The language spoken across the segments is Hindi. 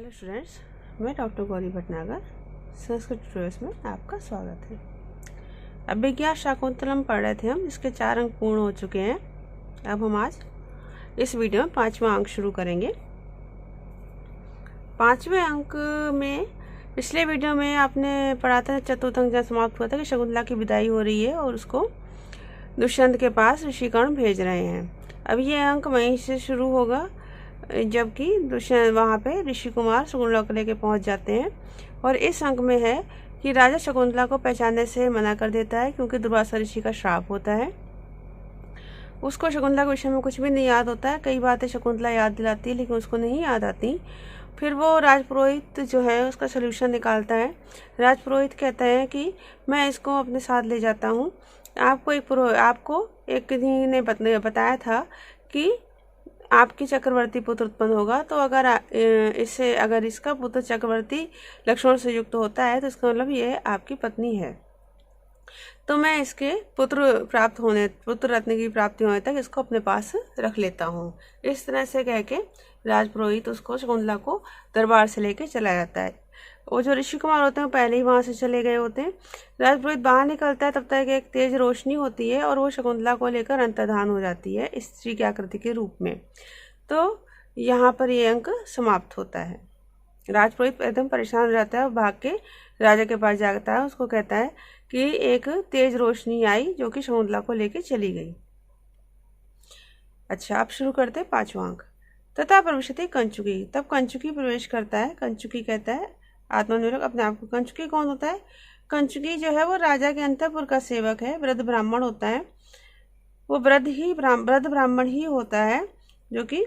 हेलो स्टूडेंट्स, मैं डॉक्टर गौरी भटनागर संस्कृत ट्यूटोरियल्स में आपका स्वागत है। अभिज्ञा शाकुंतलम पढ़ रहे थे हम, जिसके 4 अंक पूर्ण हो चुके हैं। अब हम आज इस वीडियो में 5वां अंक शुरू करेंगे। 5वें अंक में पिछले वीडियो में आपने पढ़ा था, चतुर्थ अंक जहाँ समाप्त हुआ था कि शकुंतला की विदाई हो रही है और उसको दुष्यंत के पास ऋषिकर्ण भेज रहे हैं। अब ये अंक वहीं से शुरू होगा, जबकि दुष्यंत वहाँ पे ऋषि कुमार शकुंतला को लेके पहुँच जाते हैं। और इस अंक में है कि राजा शकुंतला को पहचानने से मना कर देता है, क्योंकि दुर्वासा ऋषि का श्राप होता है। उसको शकुंतला के विषय में कुछ भी नहीं याद होता है। कई बातें शकुंतला याद दिलाती है, लेकिन उसको नहीं याद आती। फिर वो राजपुरोहित जो है उसका सोल्यूशन निकालता है। राजपुरोहित कहता है कि मैं इसको अपने साथ ले जाता हूँ। आपको एक किसी ने बताया था कि आपकी चक्रवर्ती पुत्र उत्पन्न होगा, तो अगर इसका पुत्र चक्रवर्ती लक्षणों से युक्त होता है तो इसका मतलब ये आपकी पत्नी है। तो मैं इसके पुत्र रत्न की प्राप्ति होने तक इसको अपने पास रख लेता हूँ। इस तरह से कह के राजपुरोहित उसको शकुंतला को दरबार से लेके चला जाता है। वो जो ऋषि कुमार होते हैं वो पहले ही वहां से चले गए होते हैं। राजपुरोहित बाहर निकलता है, तब तक एक तेज रोशनी होती है और वो शकुंतला को लेकर अंतर्धान हो जाती है स्त्री की आकृति के रूप में। तो यहाँ पर ये अंक समाप्त होता है। राजपुरोहित एकदम परेशान हो जाता है और भाग के राजा के पास जाता है। उसको कहता है कि एक तेज रोशनी आई जो कि शकुंतला को लेके चली गई। अच्छा, अब शुरू करते हैं 5वां अंक। तथा प्रविशति कंचुकी। तब कंचुकी प्रवेश करता है। कंचुकी कहता है आत्मनिर्भर अपने आप को। कंचुकी कौन होता है? कंचुकी जो है वो राजा के अंतःपुर का सेवक है, वृद्ध ब्राह्मण होता है। वो वृद्ध ब्राह्मण ही होता है जो कि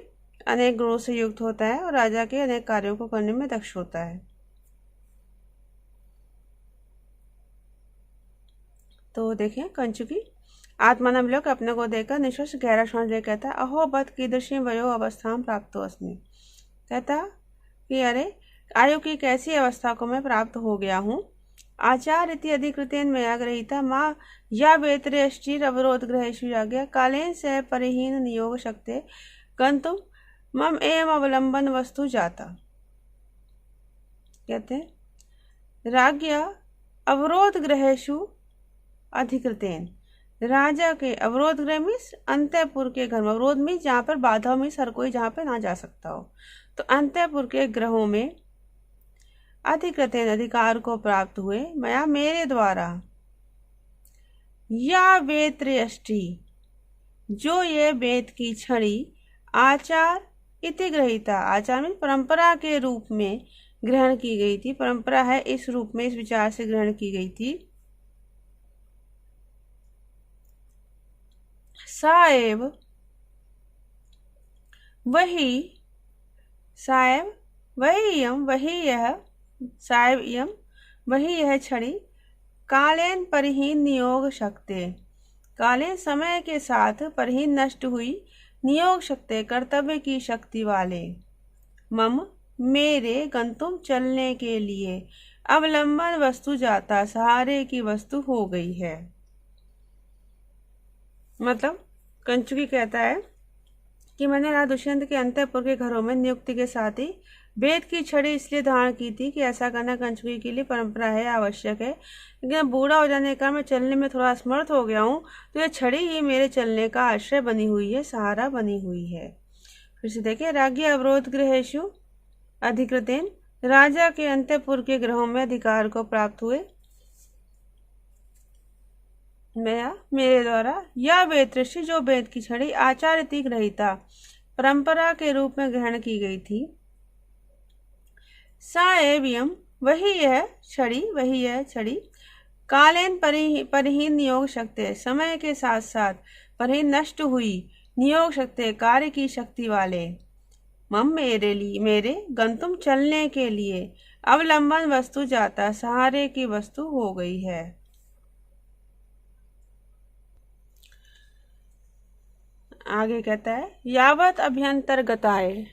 अनेक गुणों से युक्त होता है और राजा के अनेक कार्यों को करने में दक्ष होता है। तो देखें, कंचुकी आत्मानवलोक अपने को देखकर निश्चय गहरा श्वास ले कहता है अहो बत कीदृशी वयो अवस्था प्राप्त अस्मि। कहता कि अरे आयु की कैसी अवस्था को मैं प्राप्त हो गया हूँ। आचार इति अधिकृतेन मया गृहीता माँ या वेत्रेष्टिर अवरोध ग्रहेषु याज्ञा कालेन से परिहीन नियोग शक्ते गंतुम मम एवं अवलंबन वस्तु जाता। कहते हैं राज्ञा अवरोध ग्रहेषु अधिकृतेन। राजा के अवरोध गृह मीन्स अंतःपुर के घर में। अवरोध मीन्स जहाँ पर बाधा मीन्स हर कोई जहाँ पे ना जा सकता हो। तो अंतःपुर के ग्रहों में अधिकृतेन अधिकार को प्राप्त हुए मया मेरे द्वारा या वेत्रयष्टि जो ये वेद की छड़ी आचार इति ग्रहीता। आचार में परंपरा के रूप में ग्रहण की गई थी। परंपरा है इस रूप में, इस विचार से ग्रहण की गई थी। साएव वही यह छड़ी कालेन परिहीन नियोग शक्ते। कालीन समय के साथ परिहीन नष्ट हुई, नियोग शक्ति कर्तव्य की शक्ति वाले मम मेरे गंतुम चलने के लिए अवलंबन वस्तु जाता सहारे की वस्तु हो गई है। मतलब कंचुकी कहता है कि मैंने राजा दुष्यंत के अंतःपुर के घरों में नियुक्ति के साथ ही वेद की छड़ी इसलिए धारण की थी कि ऐसा करना कंचुकी के लिए परंपरा है, आवश्यक है। लेकिन अब बूढ़ा हो जाने का मैं चलने में थोड़ा असमर्थ हो गया हूँ, तो ये छड़ी ही मेरे चलने का आश्रय बनी हुई है, सहारा बनी हुई है। फिर से देखिए, राज्ञ अवरोध गृहेषु अधिकृतेन। राजा के अंतःपुर के ग्रहों में अधिकार को प्राप्त हुए मेरे द्वारा या वेत्रषि जो वेद की छड़ी आचार इति ग्रहीता परंपरा के रूप में ग्रहण की गई थी। सा एवं वही यह छड़ी कालेन परिहीन नियोग शक्ति समय के साथ साथ परिहीन नष्ट हुई, नियोग शक्ति कार्य की शक्ति वाले मम मेरे गंतुम चलने के लिए अवलंबन वस्तु जाता सहारे की वस्तु हो गई है। आगे कहता है यावत अभ्यंतर्गताए।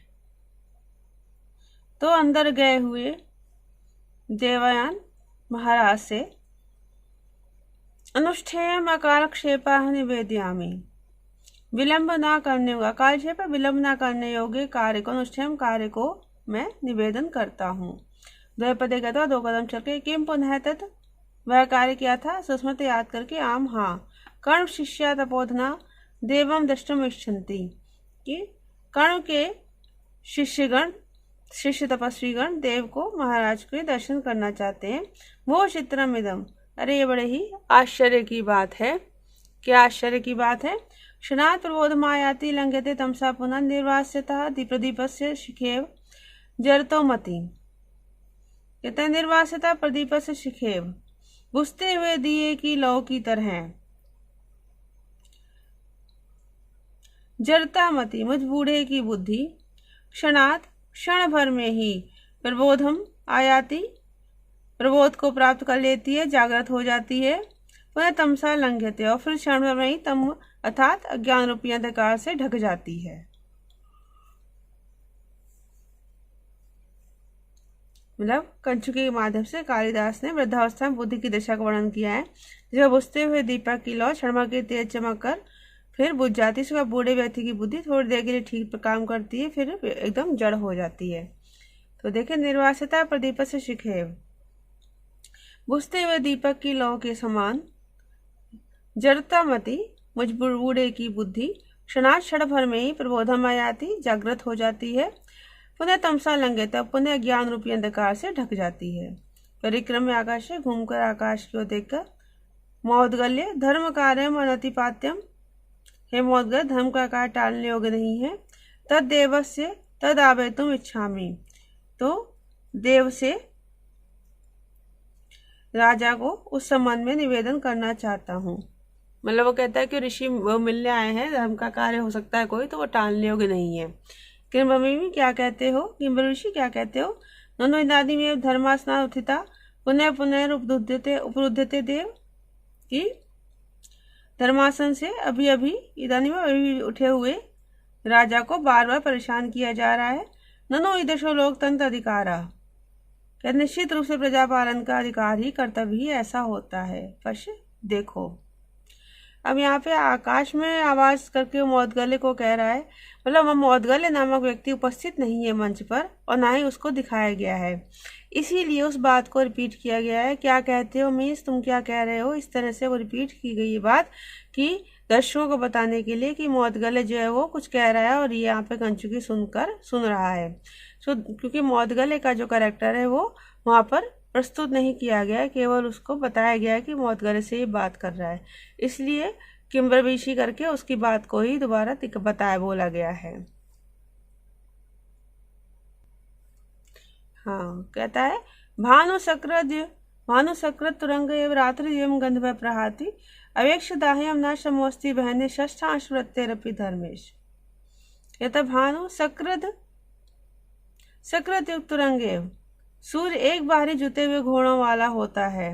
तो अंदर गए हुए देवयान महाराज से अनुष्ठेयम अकालक्षेपा निवेदयामि। विलंब ना करने योग्य, अकालक्षेप विलंब ना करने योग्य कार्य को, अनुष्ठेयम कार्य को मैं निवेदन करता हूँ। द्वैपदे गत्वा 2 कदम चल के किम पुनः तत्, वह कार्य किया था सुस्मृति याद करके आम हाँ। कर्ण शिष्या तपोधना देवम दृष्टुम इच्छन्ति, कि कर्ण के शिष्य तपस्वीगण देव को महाराज के दर्शन करना चाहते हैं। वो चित्रम इदम, अरे ये बड़े ही आश्चर्य की बात है। क्या आश्चर्य की बात है? क्षणात् प्रबोधमायाति लंघ्यते तमसा पुनः निर्वास्यतः प्रदीपस्य शिखेव जरतो मति। कहते हैं निर्वास्यता प्रदीपस्य शिखेव, बुझते हुए दिए की लौ की तरह। जरता मति, मुझ बूढ़े की बुद्धि। क्षणात्, क्षण भर में ही। प्रबोधम आयाति, प्रबोध को प्राप्त कर लेती है, जागृत हो जाती है। पुनः तमसा लंघ्यते, और फिर क्षण भर में ही तम अर्थात अज्ञान रूपी अंधकार से ढक जाती है। मतलब कंचुकी के माध्यम से कालिदास ने वृद्धावस्था में बुद्धि की दशा का वर्णन किया है। जब बुझते हुए दीपक की लौ क्षण के तेज चमक कर फिर बुझ जाती है। उसके बाद बूढ़े व्यक्ति की बुद्धि थोड़ी देर के लिए ठीक काम करती है, फिर एकदम जड़ हो जाती है। तो देखिए, निर्वासिता प्रदीप से शिखेव, बुझते हुए दीपक की लौ के समान। जड़ता मति, मुझ बूढ़े की बुद्धि। क्षणात्, क्षण भर में ही। प्रबोधम आयाति, जागृत हो जाती है। पुनः तमसा लंघ्यते, पुनः ज्ञान रूपी अंधकार से ढक जाती है। परिक्रम में आकाश से घूमकर आकाश की ओर देखकर मौद्गल्य धर्म कार्यम अनतिपात्यम, हे मौद्गल्य, धर्म का कार्य टालने योग्य नहीं है। तद देवस्य तद आवेतुम इच्छामि, तो देव से राजा को उस संबंध में निवेदन करना चाहता हूँ। मतलब वो कहता है कि ऋषि वो मिलने आए हैं, धर्म का कार्य हो सकता है कोई, तो वो टालने योग्य नहीं है। किंबमी क्या कहते हो, किंबर ऋषि क्या कहते हो? ननो इदानी में धर्मासना उत्थिता पुनः पुनः उपरुद्धते देव, कि धर्मासन से अभी अभी इदानी में अभी उठे हुए राजा को बार बार परेशान किया जा रहा है। ननो ईदृशो लोकतंत्र अधिकारा, क्या निश्चित रूप से प्रजा पालन का अधिकार ही कर्तव्य ही ऐसा होता है। पश्य देखो, अब यहाँ पे आकाश में आवाज करके मौद्गल्य को कह रहा है, मतलब मौद्गल्य नामक व्यक्ति उपस्थित नहीं है मंच पर, और ना ही उसको दिखाया गया है, इसीलिए उस बात को रिपीट किया गया है। क्या कहते हो मीन्स तुम क्या कह रहे हो, इस तरह से वो रिपीट की गई ये बात कि दर्शकों को बताने के लिए कि मौद्गल्य जो है वो कुछ कह रहा है और ये यहाँ पे कंचुकी सुन रहा है। क्योंकि मौद्गल्य का जो कैरेक्टर है वो वहाँ पर प्रस्तुत नहीं किया गया है, केवल उसको बताया गया है कि मौद्गल्य से ये बात कर रहा है, इसलिए किंबरविशी करके उसकी बात को ही दोबारा बोला गया है। हाँ, कहता है भानु सकृत तुरंग एव रात्रि एवं गंधर्व प्रहाति अवेक्ष दाह्यम न समोस्ति बहने षष्ठांश वृत्तेरपि धर्मेश। कहता भानु सकृत युक्त तुरंग एव, सूर्य एक बारी जुते हुए घोड़ों वाला होता है।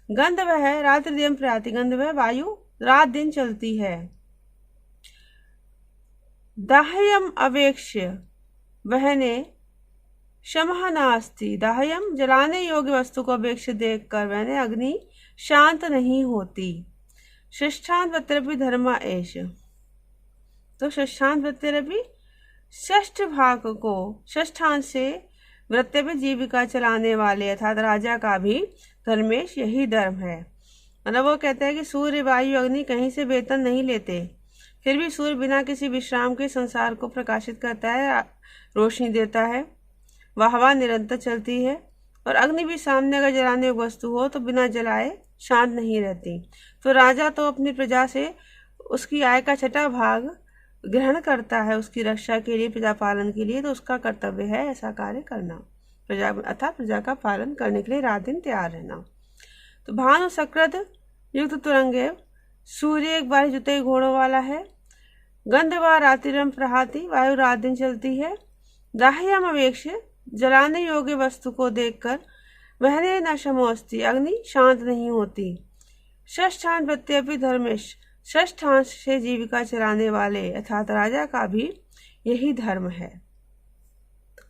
गंधर्व है रात्रि दिन प्रयाति, गंधर्व है वायु रात दिन चलती है। दाह्यम अवेक्ष्य वहने शमः नास्ति, दाह्यम जलाने योग्य वस्तु को अपेक्ष देखकर वहने अग्नि शांत नहीं होती। षष्ठांत वृत्तिरपि धर्म एष, तो षष्ठांत वृत्तिरपि षष्ठ भाग को षष्ठांत से वृत्ति पे जीविका चलाने वाले अर्थात राजा का भी धर्मेश यही धर्म है। मतलब वो कहते हैं कि सूर्य वायु अग्नि कहीं से वेतन नहीं लेते, फिर भी सूर्य बिना किसी विश्राम के संसार को प्रकाशित करता है, रोशनी देता है, हवा निरंतर चलती है, और अग्नि भी सामने अगर जलाने योग्य वस्तु हो तो बिना जलाए शांत नहीं रहती। तो राजा तो अपनी प्रजा से उसकी आय का छठा भाग ग्रहण करता है उसकी रक्षा के लिए, प्रजा पालन के लिए, तो उसका कर्तव्य है ऐसा कार्य करना, प्रजा अर्थात प्रजा का पालन करने के लिए रात दिन तैयार रहना। तो भानु सकृत युक्त तुरंगे, सूर्य एक बार जुते घोड़ों वाला है। गंधर्व रात्रिरम प्रहाति, वायु रात दिन चलती है। दाह्यम अवेक्ष, जलाने योग्य वस्तु को देखकर वहने न शमोस्ति, अग्नि शांत नहीं होती। षष्ठांत वृत्त्यपि धर्मेश, षष्ठांश से जीविका चलाने वाले अर्थात राजा का भी यही धर्म है।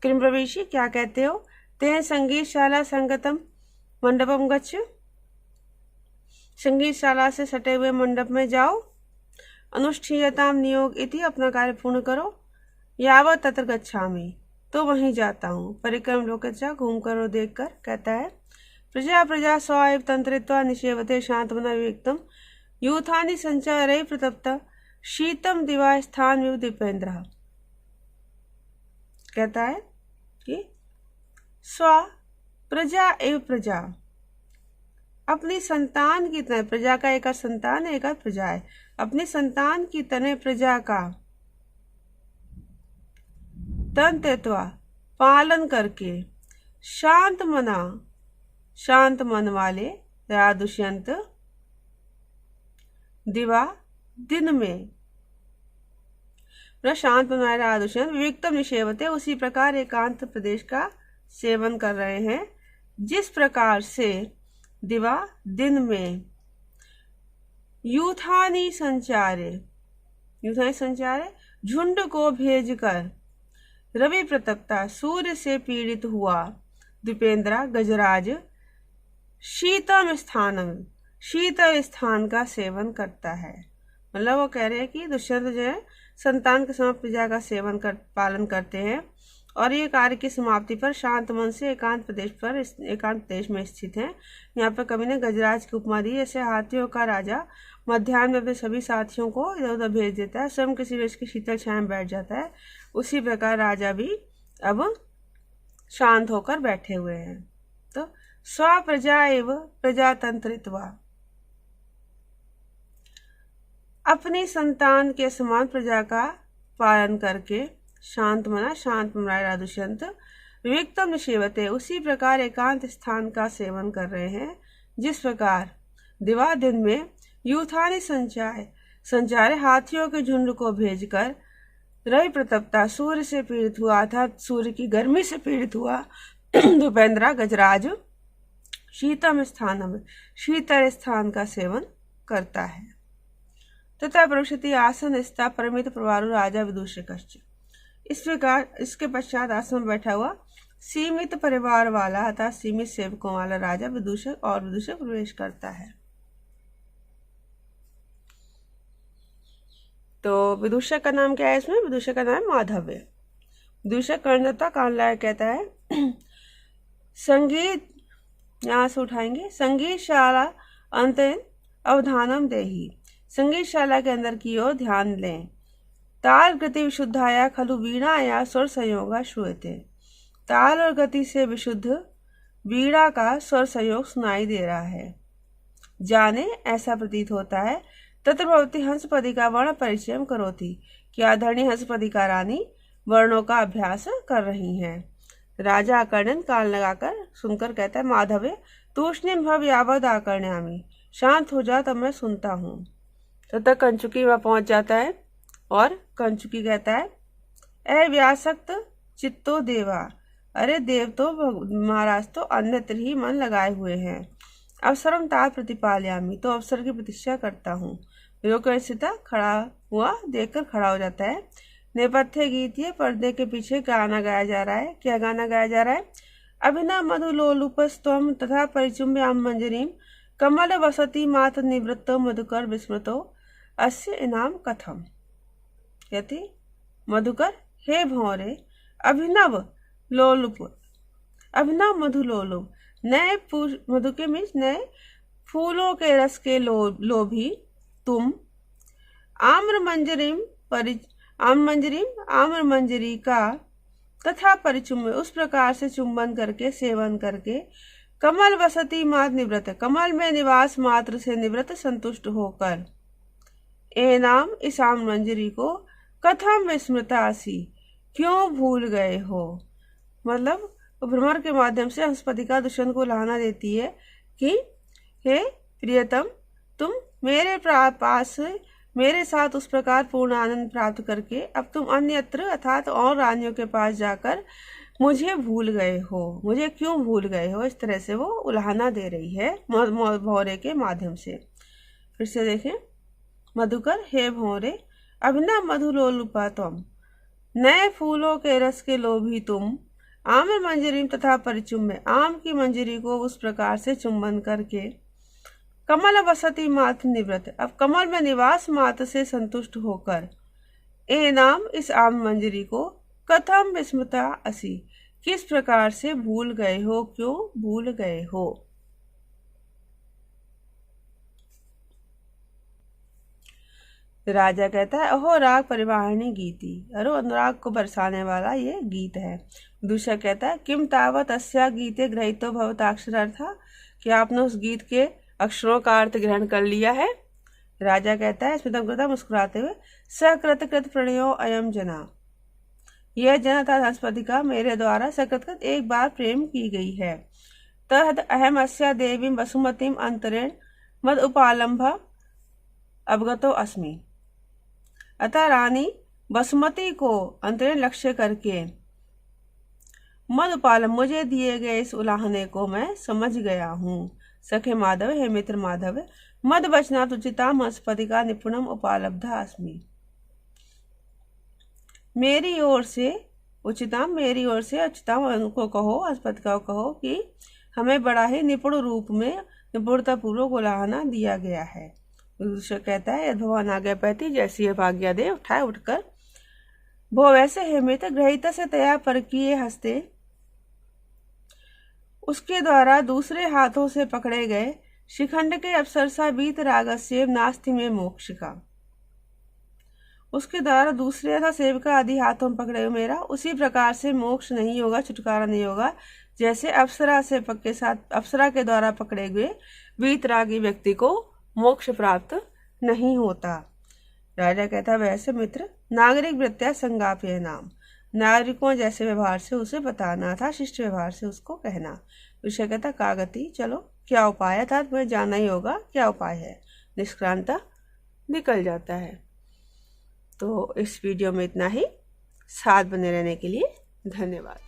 किंप्रवेशी क्या कहते हो? ते संगीतशाला संगतम मंडपम गच्छ, संगीतशाला से सटे हुए मंडप में जाओ। अनुष्ठीयताम नियोग इति, अपना कार्य पूर्ण करो। यावत तत्र गच्छामि, तो वहीं जाता हूँ। परिक्रम लोकचा, घूम कर और देख कर। कहता है प्रजा प्रजा स्वायव तंत्रित्वा निषेवते शांतमना विवेक्तम यूथानि संचारय प्रतप्ता शीतम दिवा स्थान विव दीपेंद्र। कहता है कि स्व प्रजा एवं प्रजा, अपनी संतान की तरह, प्रजा का एक संतान है, एक प्रजा है, अपनी संतान की तरह प्रजा का तंत्रित्वा पालन करके शांत मन वाले या दुष्यंत दिवा दिन में, शांत मन वाले दुष्यंत विविक्तम निषेवते, उसी प्रकार एकांत प्रदेश का सेवन कर रहे हैं जिस प्रकार से दिवा दिन में यूथानी संचारे झुंड को भेजकर रवि प्रतप्ता सूर्य से पीड़ित हुआ दीपेंद्रा गजराज शीतल स्थान का सेवन करता है। मतलब वो कह रहे हैं कि दुष्यंत जो है संतान के समान प्रजा का पालन करते हैं और ये कार्य की समाप्ति पर शांत मन से एकांत प्रदेश में स्थित हैं। यहाँ पर कवि ने गजराज की उपमा दी। ऐसे हाथियों का राजा मध्याह्न में अपने सभी साथियों को इधर उधर भेज देता है, स्वयं किसी वृक्ष की शीतल छाया में बैठ जाता है, उसी प्रकार राजा भी अब शांत होकर बैठे हुए हैं। तो स्व प्रजा एवं प्रजातंत्रित्वा, अपनी संतान के समान प्रजा का पालन करके शांत मना दुष्यंत विविक्तम निषेवते, उसी प्रकार एकांत स्थान का सेवन कर रहे हैं जिस प्रकार दिवा दिन में यूथानी संचारे हाथियों के झुंड को भेजकर रवि प्रतप्ता सूर्य से पीड़ित हुआ, अर्थात सूर्य की गर्मी से पीड़ित हुआ दीपेंद्रा गजराज शीतल स्थान का सेवन करता है। तथा पृष्ठति आसन स्था परमित प्रवारु राजा विदूषकश्च, इस प्रकार इसके पश्चात आसन में बैठा हुआ सीमित परिवार वाला अर्थात सीमित सेवकों वाला राजा विदूषक प्रवेश करता है। तो विदूषक का नाम क्या है इसमें? विदूषक का नाम माधव है। विदूषक कर्णदत्ता कानलाय कहता है संगीत, यहाँ से उठाएंगे, संगीत शाला अंत अवधानम देही, संगीत शाला के अंदर की ओर ध्यान लें। ताल गति विशुद्धाया खलु वीणाया स्वर संयोगा श्रूयते, ताल और गति से विशुद्ध वीणा का स्वर संयोग सुनाई दे रहा है। जाने ऐसा प्रतीत होता है तत्र भवती हंसपदिका वर्ण परिचय करोति, कि आदरणीय हंसपदिका रानी वर्णों का अभ्यास कर रही हैं। राजा आकर्णन कान लगाकर सुनकर कहता है माधवे तूष्णिम भव यावद आकर्ण्यामि, शांत हो जा तब मैं सुनता हूँ। तब तक कंचुकी वहां पहुंच जाता है और कंचुकी कहता है ए व्यासक्त चित्तो देवा, अरे देव तो महाराज तो अन्यत्र ही मन लगाए हुए हैं। अवसरम ता प्रतिपालयामी, तो अवसर की प्रतीक्षा करता हूँ। योगसिता खड़ा हुआ देखकर खड़ा हो जाता है। नेपथ्य गीत, ये पर्दे के पीछे गाना गाया जा रहा है। क्या गाना गाया जा रहा है? अभिना मधुलोलुपस्तम तथा परिचुम्ब्याम मंजरीम कमल वसती मात निवृत्तो मधुकर विस्मृतो अस्य इनाम कथम। कहती मधुकर हे भौरे अभिनव लोलुप, अभिनव मधुलोलुप, नए मधु के मीन्स नए फूलों के रस के लोभी तुम, आम्र मंजरी का तथा परिचुम्ब, उस प्रकार से चुंबन करके सेवन करके, कमल वसती मात निवृत्त, कमल में निवास मात्र से निवृत्त संतुष्ट होकर, ए नाम इस आम्र मंजरी को कथम विस्मृतासी, क्यों भूल गए हो। मतलब भ्रमर के माध्यम से हंसपदिका दुष्यंत को उलाहना देती है कि हे प्रियतम, तुम मेरे पास मेरे साथ उस प्रकार पूर्ण आनंद प्राप्त करके अब तुम अन्यत्र अर्थात और रानियों के पास जाकर मुझे भूल गए हो, मुझे क्यों भूल गए हो। इस तरह से वो उलाहना दे रही है भौरे के माध्यम से। फिर से देखें, मधुकर हे भौरे अभिनव मधुलोलुपा तुम, नए फूलों के रस के लोभी तुम, आम्र मंजरी तथा परिचुम्ब, आम की मंजरी को उस प्रकार से चुंबन करके, कमल वसती मात्र निवृत्त, अब कमल में निवास मात्र से संतुष्ट होकर, ए नाम इस आम मंजरी को कथम विस्मृता असि, किस प्रकार से भूल गए हो, क्यों भूल गए हो। राजा कहता है अहो राग परिवाहिनी गीति, अरे अनुराग को बरसाने वाला ये गीत है। दूसरा कहता है किम तावत अस्या गीते ग्रहीतो भवताक्षरार्था, क्या आपने उस गीत के अक्षरों का अर्थ ग्रहण कर लिया है। राजा कहता है स्मितम मुस्कुराते हुए सकृत कृत प्रणयो अयम जना, यह जना था हंसपति का मेरे द्वारा सकृत एक बार प्रेम की गई है। तद अहम अस्या देवी वसुमतीम अंतरेण मद उपालंभ अवगतो अस्मि, अतः रानी बसुमती को अंतरेण लक्ष्य करके मद उपालम मुझे दिए गए इस उलाहने को मैं समझ गया हूँ। सखे माधव, हे मित्र माधव, मद वचनात् उचिताम हंसपति का निपुणम उपालब्धा अस्मि, मेरी ओर से उचिताम, मेरी ओर से उचिताम उनको कहो, हंसपति को कहो कि हमें बड़ा ही निपुण रूप में निपुणता पूर्वक उलाहना दिया गया है। दूसरा कहता है यदि भगवान आज्ञा पाती, जैसी यह आज्ञा दे, उठाए उठकर भो वैसे हे मित्र ग्रहिता से तया पर किए हंसते, उसके द्वारा दूसरे हाथों से पकड़े गए शिखंड के अप्सरसा बीत रागस्य नास्ति में मोक्ष का, उसके द्वारा दूसरे अथा सेवका आदि हाथों में पकड़े हुए मेरा उसी प्रकार से मोक्ष नहीं होगा, छुटकारा नहीं होगा, जैसे अप्सरा से पक्के साथ अप्सरा के द्वारा पकड़े हुए वीतरागी व्यक्ति को मोक्ष प्राप्त नहीं होता। राजा कहता वैसे मित्र नागरिक वृत्या संगाप्य नाम, नागरिकों जैसे व्यवहार से उसे बताना था, शिष्ट व्यवहार से उसको कहना। विषय कहता कागति, चलो क्या उपाय था, तुम्हें जानना ही होगा क्या उपाय है। निष्क्रांता निकल जाता है। तो इस वीडियो में इतना ही। साथ बने रहने के लिए धन्यवाद।